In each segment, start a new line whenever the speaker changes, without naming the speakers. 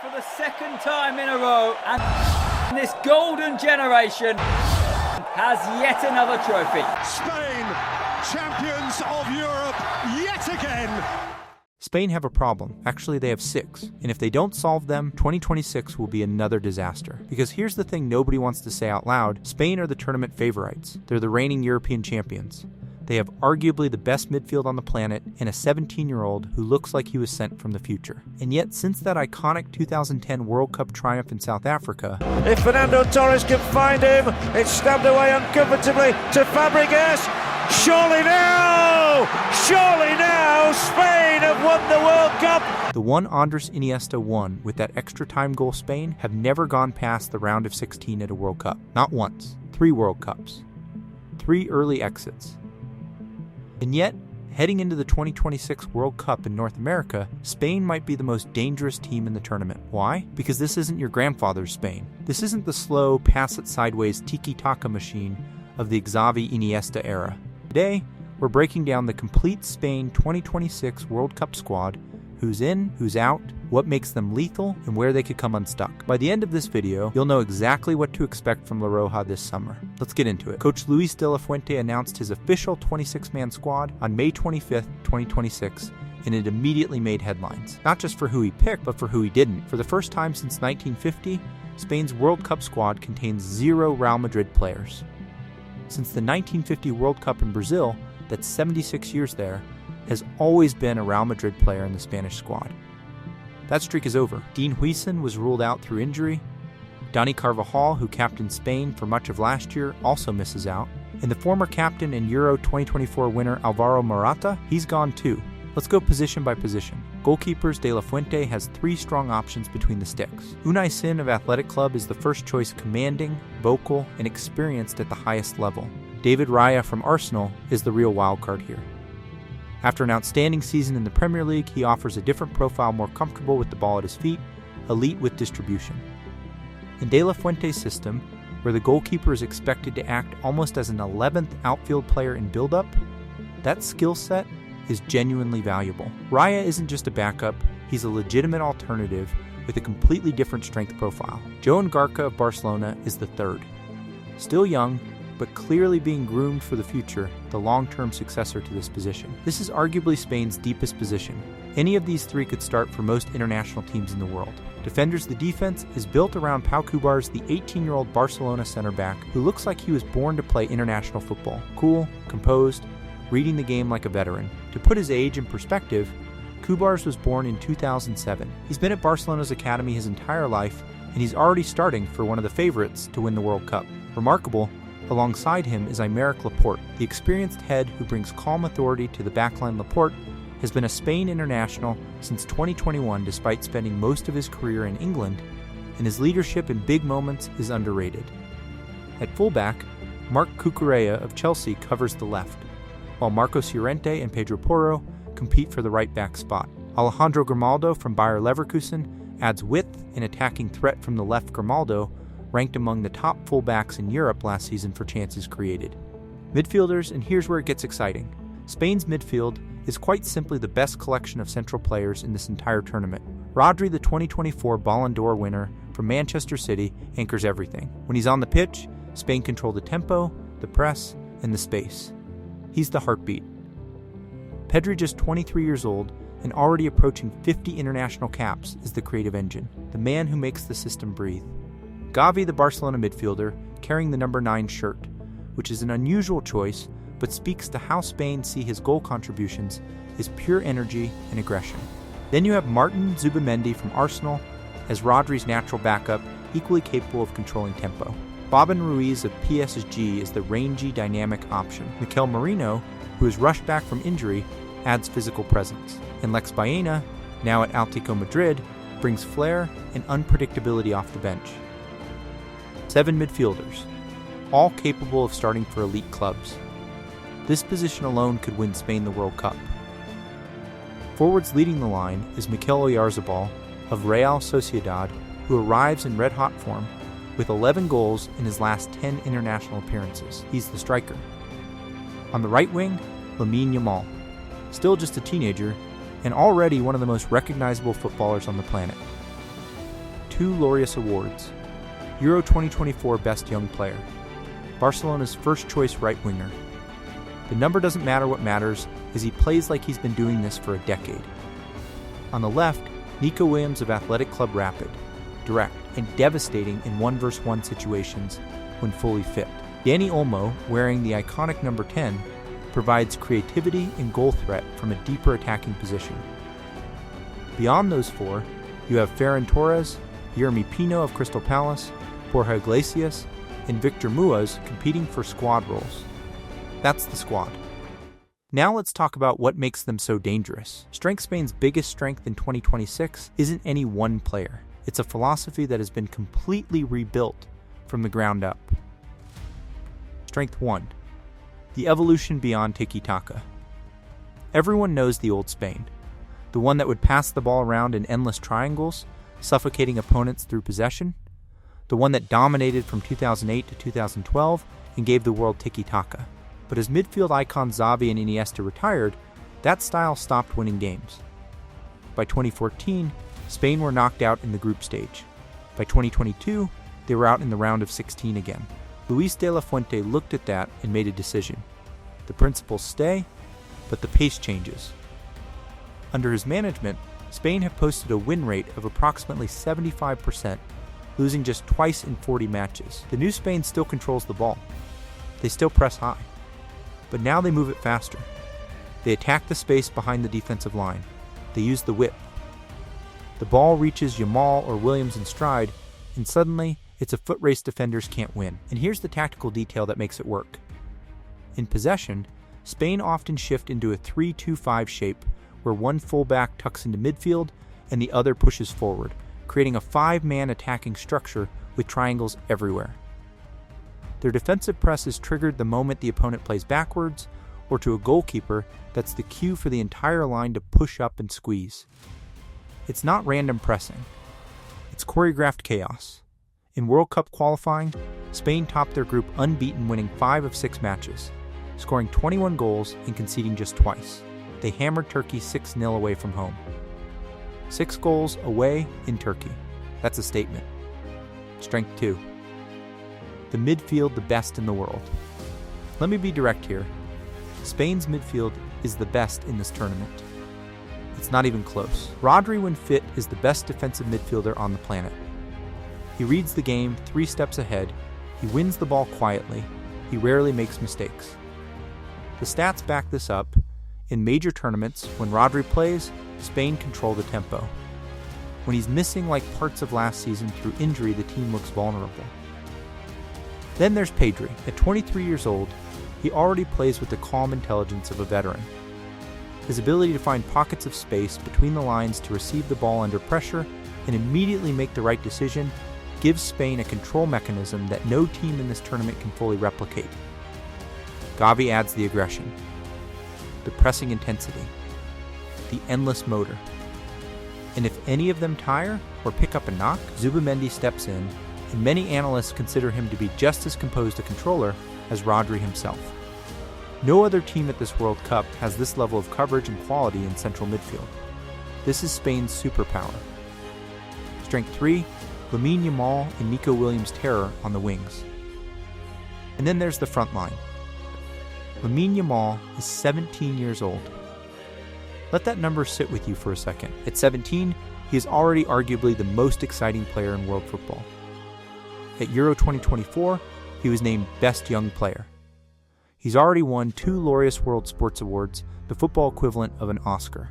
For the second time in a row, and this golden generation has yet another trophy.
Spain, champions of Europe yet again.
Spain have a problem. Actually, they have 6. And if they don't solve them, 2026 will be another disaster. Because here's the thing nobody wants to say out loud. Spain are the tournament favorites. They're the reigning European champions. They have arguably the best midfield on the planet and a 17-year-old who looks like he was sent from the future. And yet, since that iconic 2010 World Cup triumph in South Africa,
if Fernando Torres can find him, it's stabbed away uncomfortably to Fabregas. Surely now, Spain have won the World Cup.
The one Andres Iniesta won with that extra time goal Spain have never gone past the round of 16 at a World Cup. Not once. 3 World Cups. 3 early exits. And yet, heading into the 2026 World Cup in North America, Spain might be the most dangerous team in the tournament. Why? Because this isn't your grandfather's Spain. This isn't the slow, pass-it-sideways tiki-taka machine of the Xavi Iniesta era. Today, we're breaking down the complete Spain 2026 World Cup squad, who's in, who's out, what makes them lethal, and where they could come unstuck. By the end of this video, you'll know exactly what to expect from La Roja this summer. Let's get into it. Coach Luis de la Fuente announced his official 26-man squad on May 25th, 2026, and it immediately made headlines. Not just for who he picked, but for who he didn't. For the first time since 1950, Spain's World Cup squad contains 0 Real Madrid players. Since the 1950 World Cup in Brazil, that's 76 years there, has always been a Real Madrid player in the Spanish squad. That streak is over. Dean Huijsen was ruled out through injury. Dani Carvajal, who captained Spain for much of last year, also misses out. And the former captain and Euro 2024 winner Alvaro Morata, he's gone too. Let's go position by position. Goalkeepers, De La Fuente has 3 strong options between the sticks. Unai Sin of Athletic Club is the first choice, commanding, vocal, and experienced at the highest level. David Raya from Arsenal is the real wildcard here. After an outstanding season in the Premier League, he offers a different profile, more comfortable with the ball at his feet, elite with distribution. In De La Fuente's system, where the goalkeeper is expected to act almost as an 11th outfield player in build-up, that skill set is genuinely valuable. Raya isn't just a backup, he's a legitimate alternative with a completely different strength profile. Joan Garca of Barcelona is the third. Still young, but clearly being groomed for the future, the long-term successor to this position. This is arguably Spain's deepest position. Any of these 3 could start for most international teams in the world. Defenders, the defense is built around Pau Cubars, the 18-year-old Barcelona center back who looks like he was born to play international football. Cool, composed, reading the game like a veteran. To put his age in perspective, Cubars was born in 2007. He's been at Barcelona's academy his entire life, and he's already starting for one of the favorites to win the World Cup. Remarkable, alongside him is Aymeric Laporte, the experienced head who brings calm authority to the backline. Laporte has been a Spain international since 2021 despite spending most of his career in England, and his leadership in big moments is underrated. At fullback, Marc Cucurella of Chelsea covers the left, while Marcos Llorente and Pedro Porro compete for the right-back spot. Alejandro Grimaldo from Bayer Leverkusen adds width and attacking threat from the left. Grimaldo ranked among the top fullbacks in Europe last season for chances created. Midfielders, and here's where it gets exciting. Spain's midfield is quite simply the best collection of central players in this entire tournament. Rodri, the 2024 Ballon d'Or winner from Manchester City, anchors everything. When he's on the pitch, Spain control the tempo, the press, and the space. He's the heartbeat. Pedri, just 23 years old and already approaching 50 international caps, is the creative engine, the man who makes the system breathe. Gavi, the Barcelona midfielder, carrying the number 9 shirt, which is an unusual choice, but speaks to how Spain see his goal contributions as pure energy and aggression. Then you have Martin Zubimendi from Arsenal as Rodri's natural backup, equally capable of controlling tempo. Boban Ruiz of PSG is the rangy, dynamic option. Mikel Merino, who is rushed back from injury, adds physical presence. And Lex Baena, now at Atletico Madrid, brings flair and unpredictability off the bench. 7 midfielders, all capable of starting for elite clubs. This position alone could win Spain the World Cup. Forwards leading the line is Mikel Oyarzabal of Real Sociedad, who arrives in red-hot form with 11 goals in his last 10 international appearances. He's the striker. On the right wing, Lamine Yamal, still just a teenager and already one of the most recognizable footballers on the planet. 2 Laureus awards: Euro 2024 Best Young Player, Barcelona's first choice right winger. The number doesn't matter, what matters is he plays like he's been doing this for a decade. On the left, Nico Williams of Athletic Club Rapid, direct and devastating in 1-versus-1 situations when fully fit. Dani Olmo, wearing the iconic number 10, provides creativity and goal threat from a deeper attacking position. Beyond those four, you have Ferran Torres, Yeremy Pino of Crystal Palace, Borja Iglesias, and Victor Muaz competing for squad roles. That's the squad. Now let's talk about what makes them so dangerous. Strength Spain's biggest strength in 2026 isn't any one player. It's a philosophy that has been completely rebuilt from the ground up. Strength 1. The evolution beyond tiki-taka. Everyone knows the old Spain, the one that would pass the ball around in endless triangles, suffocating opponents through possession, the one that dominated from 2008 to 2012 and gave the world tiki-taka. But as midfield icons Xavi and Iniesta retired, that style stopped winning games. By 2014, Spain were knocked out in the group stage. By 2022, they were out in the round of 16 again. Luis de la Fuente looked at that and made a decision. The principles stay, but the pace changes. Under his management, Spain have posted a win rate of approximately 75%, losing just twice in 40 matches. The new Spain still controls the ball. They still press high. But now they move it faster. They attack the space behind the defensive line. They use the whip. The ball reaches Yamal or Williams in stride, and suddenly, it's a foot race defenders can't win. And here's the tactical detail that makes it work. In possession, Spain often shift into a 3-2-5 shape, where one fullback tucks into midfield and the other pushes forward, creating a 5-man attacking structure with triangles everywhere. Their defensive press is triggered the moment the opponent plays backwards, or to a goalkeeper that's the cue for the entire line to push up and squeeze. It's not random pressing. It's choreographed chaos. In World Cup qualifying, Spain topped their group unbeaten, winning 5 of 6 matches, scoring 21 goals and conceding just twice. They hammered Turkey 6-0 away from home. 6 goals away in Turkey. That's a statement. Strength 2. The midfield, the best in the world. Let me be direct here. Spain's midfield is the best in this tournament. It's not even close. Rodri, when fit, is the best defensive midfielder on the planet. He reads the game 3 steps ahead, he wins the ball quietly, he rarely makes mistakes. The stats back this up. In major tournaments, when Rodri plays, Spain control the tempo. When he's missing like parts of last season through injury, the team looks vulnerable. Then there's Pedri. At 23 years old, he already plays with the calm intelligence of a veteran. His ability to find pockets of space between the lines to receive the ball under pressure and immediately make the right decision gives Spain a control mechanism that no team in this tournament can fully replicate. Gavi adds the aggression, the pressing intensity, the endless motor. And if any of them tire or pick up a knock, Zubimendi steps in, and many analysts consider him to be just as composed a controller as Rodri himself. No other team at this World Cup has this level of coverage and quality in central midfield. This is Spain's superpower. Strength 3, Lamine Yamal and Nico Williams' terror on the wings. And then there's the front line. Lamine Yamal is 17 years old. Let that number sit with you for a second. At 17, he is already arguably the most exciting player in world football. At Euro 2024, he was named Best Young Player. He's already won 2 Laureus World Sports Awards, the football equivalent of an Oscar.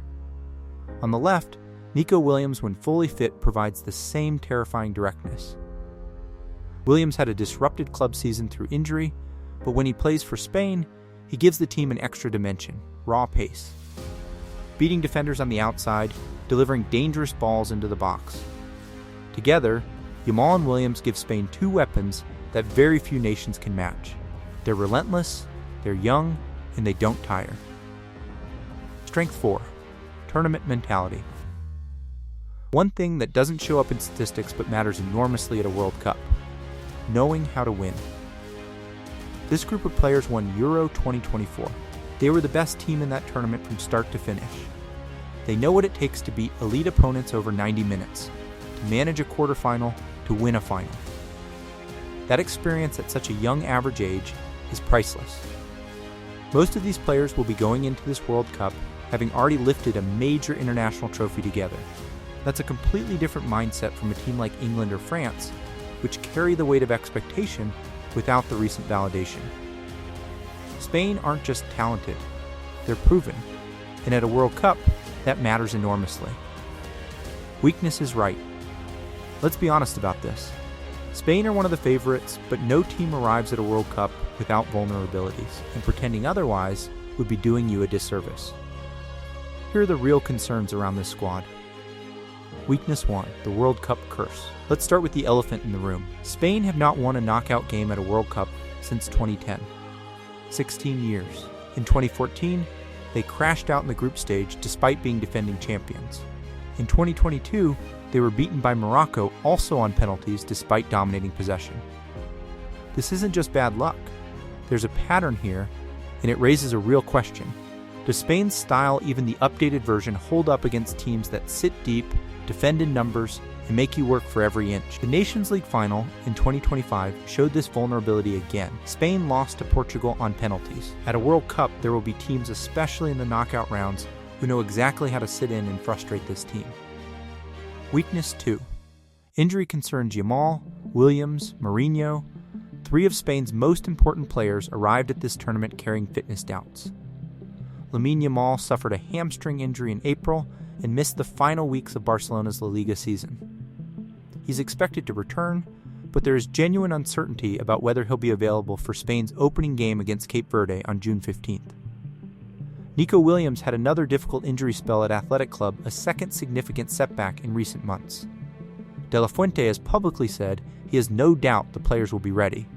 On the left, Nico Williams, when fully fit, provides the same terrifying directness. Williams had a disrupted club season through injury, but when he plays for Spain, he gives the team an extra dimension, raw pace. Beating defenders on the outside, delivering dangerous balls into the box. Together, Yamal and Williams give Spain 2 weapons that very few nations can match. They're relentless, they're young, and they don't tire. Strength 4. Tournament mentality. One thing that doesn't show up in statistics but matters enormously at a World Cup. Knowing how to win. This group of players won Euro 2024. They were the best team in that tournament from start to finish. They know what it takes to beat elite opponents over 90 minutes, to manage a quarterfinal to win a final. That experience at such a young average age is priceless. Most of these players will be going into this World Cup having already lifted a major international trophy together. That's a completely different mindset from a team like England or France, which carry the weight of expectation without the recent validation. Spain aren't just talented, they're proven, and at a World Cup, that matters enormously. Weakness is right. Let's be honest about this. Spain are one of the favorites, but no team arrives at a World Cup without vulnerabilities, and pretending otherwise would be doing you a disservice. Here are the real concerns around this squad. Weakness 1, the World Cup curse. Let's start with the elephant in the room. Spain have not won a knockout game at a World Cup since 2010. 16 years. In 2014, they crashed out in the group stage despite being defending champions. In 2022, they were beaten by Morocco also on penalties despite dominating possession. This isn't just bad luck. There's a pattern here, and it raises a real question. Does Spain's style, even the updated version, hold up against teams that sit deep, defend in numbers, and make you work for every inch? The Nations League final in 2025 showed this vulnerability again. Spain lost to Portugal on penalties. At a World Cup, there will be teams, especially in the knockout rounds, who know exactly how to sit in and frustrate this team. Weakness 2. Injury concerns Yamal, Williams, Mourinho. 3 of Spain's most important players arrived at this tournament carrying fitness doubts. Lamine Yamal suffered a hamstring injury in April and missed the final weeks of Barcelona's La Liga season. He's expected to return, but there is genuine uncertainty about whether he'll be available for Spain's opening game against Cape Verde on June 15th. Nico Williams had another difficult injury spell at Athletic Club, a second significant setback in recent months. De La Fuente has publicly said he has no doubt the players will be ready.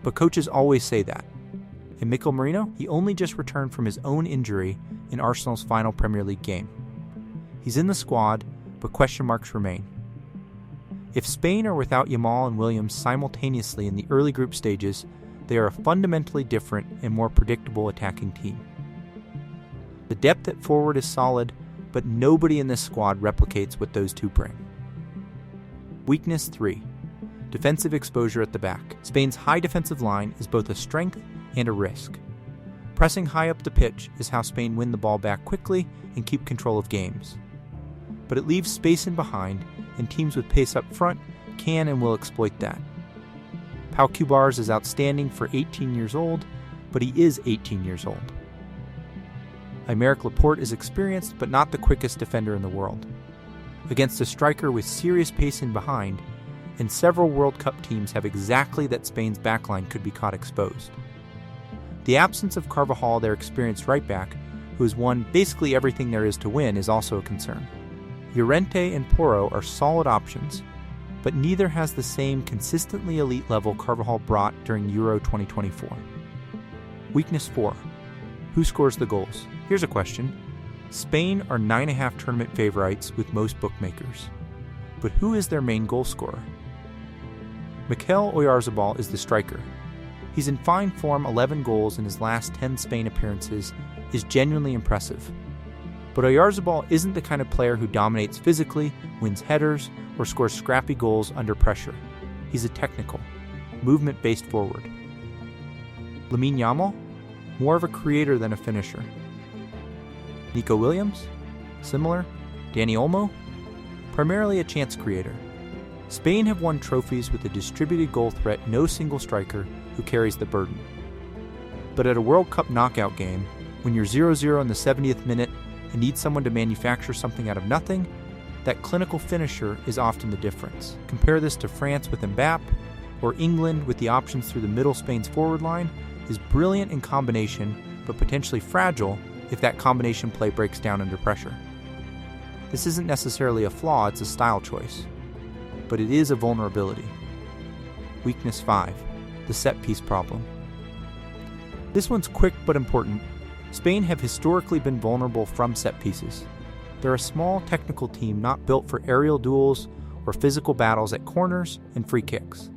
But coaches always say that. And Mikel Merino, he only just returned from his own injury in Arsenal's final Premier League game. He's in the squad, but question marks remain. If Spain are without Yamal and Williams simultaneously in the early group stages, they are a fundamentally different and more predictable attacking team. The depth at forward is solid, but nobody in this squad replicates what those two bring. Weakness 3. Defensive exposure at the back. Spain's high defensive line is both a strength and a risk. Pressing high up the pitch is how Spain win the ball back quickly and keep control of games. But it leaves space in behind, and teams with pace up front can and will exploit that. Pau Cubarsí is outstanding for 18 years old, but he is 18 years old. Aymeric Laporte is experienced but not the quickest defender in the world. Against a striker with serious pace in behind, and several World Cup teams have exactly that Spain's backline could be caught exposed. The absence of Carvajal, their experienced right back, who has won basically everything there is to win, is also a concern. Llorente and Porro are solid options, but neither has the same consistently elite level Carvajal brought during Euro 2024. Weakness 4. Who scores the goals? Here's a question. Spain are 9.5 tournament favorites with most bookmakers. But who is their main goal scorer? Mikel Oyarzabal is the striker. He's in fine form. 11 goals in his last 10 Spain appearances is genuinely impressive. But Oyarzabal isn't the kind of player who dominates physically, wins headers, or scores scrappy goals under pressure. He's a technical, movement-based forward. Lamine Yamal? More of a creator than a finisher. Nico Williams? Similar. Dani Olmo? Primarily a chance creator. Spain have won trophies with a distributed goal threat, no single striker who carries the burden. But at a World Cup knockout game, when you're 0-0 in the 70th minute and need someone to manufacture something out of nothing, that clinical finisher is often the difference. Compare this to France with Mbappé, or England with the options through the middle. Spain's forward line is brilliant in combination, but potentially fragile if that combination play breaks down under pressure. This isn't necessarily a flaw, it's a style choice. But it is a vulnerability. Weakness 5. The set-piece problem. This one's quick but important. Spain have historically been vulnerable from set pieces. They're a small technical team not built for aerial duels or physical battles at corners and free kicks.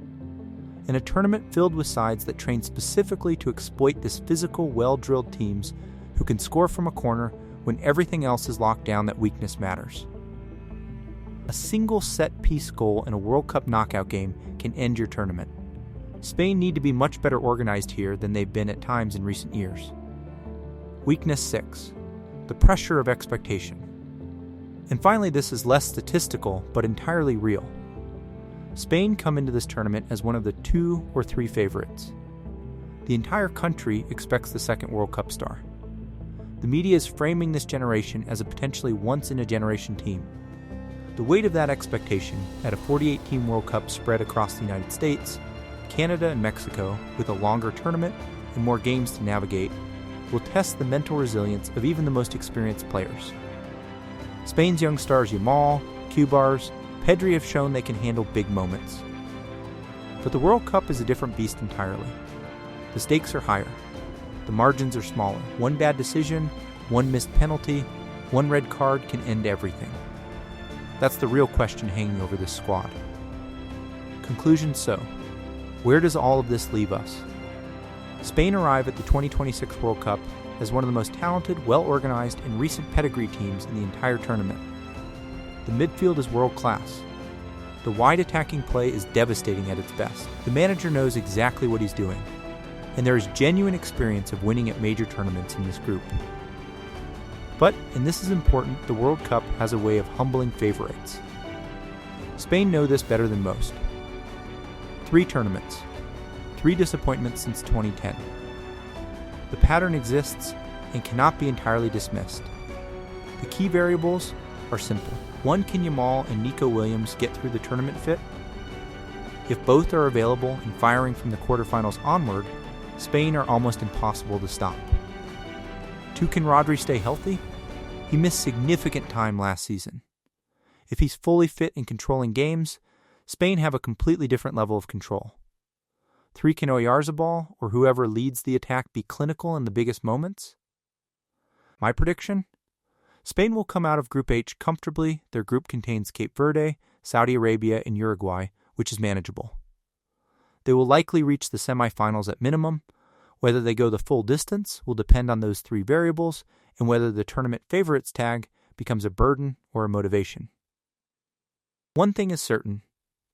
In a tournament filled with sides that train specifically to exploit this physical, well-drilled teams who can score from a corner when everything else is locked down, that weakness matters. A single set-piece goal in a World Cup knockout game can end your tournament. Spain need to be much better organized here than they've been at times in recent years. Weakness 6. The pressure of expectation. And finally, this is less statistical, but entirely real. Spain come into this tournament as one of the 2 or 3 favorites. The entire country expects the second World Cup star. The media is framing this generation as a potentially once-in-a-generation team. The weight of that expectation at a 48-team World Cup spread across the United States, Canada, and Mexico, with a longer tournament and more games to navigate, will test the mental resilience of even the most experienced players. Spain's young stars Yamal, Cubar's, Pedri have shown they can handle big moments. But the World Cup is a different beast entirely. The stakes are higher. The margins are smaller. One bad decision, one missed penalty, one red card can end everything. That's the real question hanging over this squad. Conclusion so, where does all of this leave us? Spain arrive at the 2026 World Cup as one of the most talented, well-organized, and recent pedigree teams in the entire tournament. The midfield is world-class. The wide attacking play is devastating at its best. The manager knows exactly what he's doing, and there is genuine experience of winning at major tournaments in this group. But, and this is important, the World Cup has a way of humbling favorites. Spain know this better than most. 3 tournaments, 3 disappointments since 2010. The pattern exists and cannot be entirely dismissed. The key variables are simple. 1, can Yamal and Nico Williams get through the tournament fit? If both are available and firing from the quarterfinals onward, Spain are almost impossible to stop. 2, can Rodri stay healthy? He missed significant time last season. If he's fully fit and controlling games, Spain have a completely different level of control. 3, can Oyarzabal or whoever leads the attack be clinical in the biggest moments? My prediction? Spain will come out of Group H comfortably. Their group contains Cape Verde, Saudi Arabia, and Uruguay, which is manageable. They will likely reach the semifinals at minimum. Whether they go the full distance will depend on those 3 variables and whether the tournament favorites tag becomes a burden or a motivation. One thing is certain.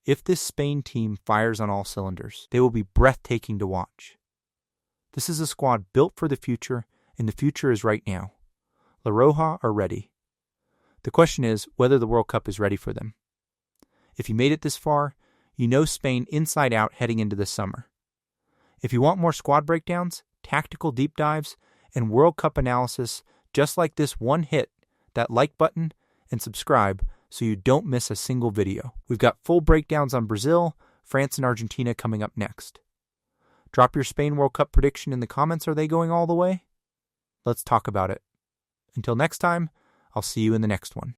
If this Spain team fires on all cylinders, they will be breathtaking to watch. This is a squad built for the future, and the future is right now. La Roja are ready. The question is whether the World Cup is ready for them. If you made it this far, you know Spain inside out heading into this summer. If you want more squad breakdowns, tactical deep dives, and World Cup analysis just like this one, hit that like button and subscribe so you don't miss a single video. We've got full breakdowns on Brazil, France, and Argentina coming up next. Drop your Spain World Cup prediction in the comments. Are they going all the way? Let's talk about it. Until next time, I'll see you in the next one.